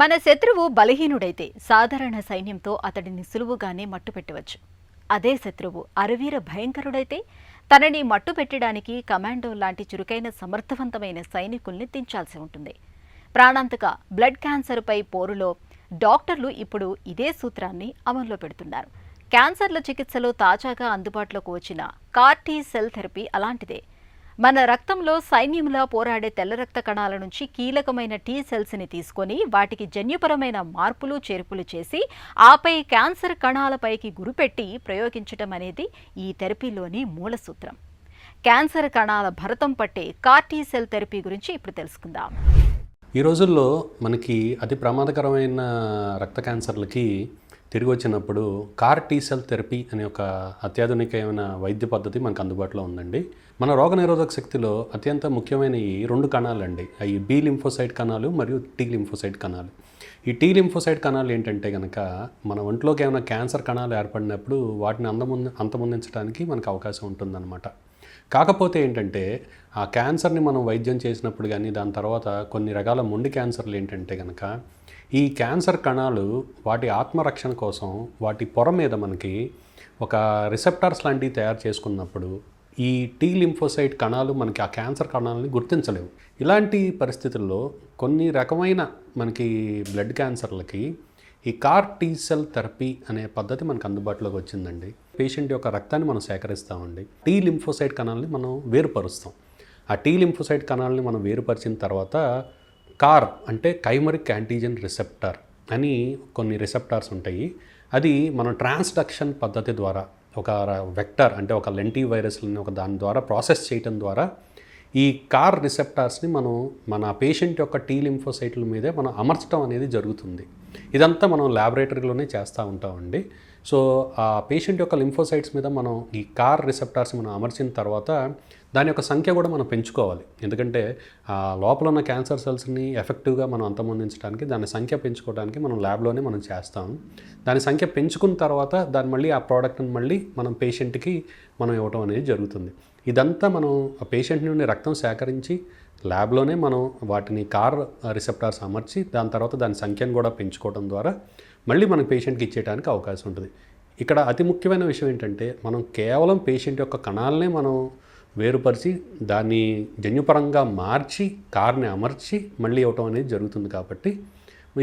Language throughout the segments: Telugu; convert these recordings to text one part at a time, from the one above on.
మన శత్రువు బలహీనుడైతే సాధారణ సైన్యంతో అతడిని సులువుగానే మట్టుపెట్టవచ్చు. అదే శత్రువు అరవీర భయంకరుడైతే తనని మట్టుపెట్టడానికి కమాండో లాంటి చురుకైన సమర్థవంతమైన సైనికుల్ని దించాల్సి ఉంటుంది. ప్రాణాంతక బ్లడ్ క్యాన్సర్పై పోరులో డాక్టర్లు ఇప్పుడు ఇదే సూత్రాన్ని అమల్లో పెడుతున్నారు. క్యాన్సర్ల చికిత్సలో తాజాగా అందుబాటులోకి వచ్చిన CAR-T సెల్ థెరపీ అలాంటిదే. మన రక్తంలో సైన్యంలా పోరాడే తెల్ల రక్త కణాల నుంచి కీలకమైన టీ సెల్స్ని తీసుకొని వాటికి జన్యుపరమైన మార్పులు చేర్పులు చేసి ఆపై క్యాన్సర్ కణాలపైకి గురిపెట్టి ప్రయోగించటం అనేది ఈ థెరపీలోని మూల సూత్రం. క్యాన్సర్ కణాల భరతం పట్టే CAR-T సెల్ థెరపీ గురించి ఇప్పుడు తెలుసుకుందాం. ఈ రోజుల్లో మనకి అతి ప్రమాదకరమైన రక్త క్యాన్సర్లకి తిరిగి వచ్చినప్పుడు CAR-T సెల్ థెరపీ అనే ఒక అత్యాధునికమైన వైద్య పద్ధతి మనకు అందుబాటులో ఉందండి. మన రోగనిరోధక శక్తిలో అత్యంత ముఖ్యమైన ఈ రెండు కణాలండి, అవి B లింఫోసైట్ కణాలు మరియు T లింఫోసైట్ కణాలు. ఈ T లింఫోసైట్ కణాలు ఏంటంటే కనుక మన ఒంట్లోకి ఏమైనా క్యాన్సర్ కణాలు ఏర్పడినప్పుడు వాటిని అంతమొందించడానికి మనకు అవకాశం ఉంటుందన్నమాట. కాకపోతే ఏంటంటే ఆ క్యాన్సర్ని మనం వైద్యం చేసినప్పుడు కానీ దాని తర్వాత కొన్ని రకాల మొండి క్యాన్సర్లు ఏంటంటే కనుక ఈ క్యాన్సర్ కణాలు వాటి ఆత్మరక్షణ కోసం వాటి పొర మీద మనకి ఒక రిసెప్టార్స్ లాంటివి తయారు చేసుకున్నప్పుడు ఈ T లింఫోసైట్ కణాలు మనకి ఆ క్యాన్సర్ కణాలని గుర్తించలేవు. ఇలాంటి పరిస్థితుల్లో కొన్ని రకమైన మనకి బ్లడ్ క్యాన్సర్లకి ఈ CAR-T సెల్ థెరపీ అనే పద్ధతి మనకు అందుబాటులోకి వచ్చిందండి. పేషెంట్ యొక్క రక్తాన్ని మనం సేకరిస్తామండి. T లింఫోసైట్ కణాలని మనం వేరుపరుస్తాం. ఆ T లింఫోసైట్ కణాలని మనం వేరుపరిచిన తర్వాత CAR అంటే కైమరిక్ యాంటీజెన్ రిసెప్టార్ అని కొన్ని రిసెప్టార్స్ ఉంటాయి. అది మనం ట్రాన్స్డక్షన్ పద్ధతి ద్వారా ఒక వెక్టర్ అంటే ఒక లెంటీ వైరస్ని ఒక దాని ద్వారా ప్రాసెస్ చేయటం ద్వారా ఈ CAR రిసెప్టార్స్ని మనం మన పేషెంట్ యొక్క T లింఫోసైట్ల మీదే మనం అమర్చడం అనేది జరుగుతుంది. ఇదంతా మనం ల్యాబొరేటరీలోనే చేస్తూ ఉంటామండి. సో ఆ పేషెంట్ యొక్క లింఫోసైట్స్ మీద మనం ఈ CAR రిసెప్టార్స్ మనం అమర్చిన తర్వాత దాని యొక్క సంఖ్య కూడా మనం పెంచుకోవాలి. ఎందుకంటే లోపల ఉన్న క్యాన్సర్ సెల్స్ని ఎఫెక్టివ్గా మనం అంతమొందించడానికి దాని సంఖ్య పెంచుకోవడానికి మనం ల్యాబ్లోనే మనం చేస్తాం. దాని సంఖ్య పెంచుకున్న తర్వాత దాన్ని మళ్ళీ ఆ ప్రోడక్ట్ని మళ్ళీ మనం పేషెంట్కి మనం ఇవ్వటం అనేది జరుగుతుంది. ఇదంతా మనం ఆ పేషెంట్ నుండి రక్తం సేకరించి ల్యాబ్లోనే మనం వాటిని CAR రిసెప్టార్స్ అమర్చి దాని తర్వాత దాని సంఖ్యను కూడా పెంచుకోవడం ద్వారా మళ్ళీ మన పేషెంట్కి ఇచ్చేయడానికి అవకాశం ఉంటుంది. ఇక్కడ అతి ముఖ్యమైన విషయం ఏంటంటే మనం కేవలం పేషెంట్ యొక్క కణాలనే మనం వేరుపరిచి దాన్ని జన్యుపరంగా మార్చి CARని అమర్చి మళ్ళీ ఇవ్వటం అనేది జరుగుతుంది. కాబట్టి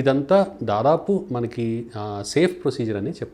ఇదంతా దాదాపు మనకి సేఫ్ ప్రొసీజర్ అని చెప్పుకోవాలి.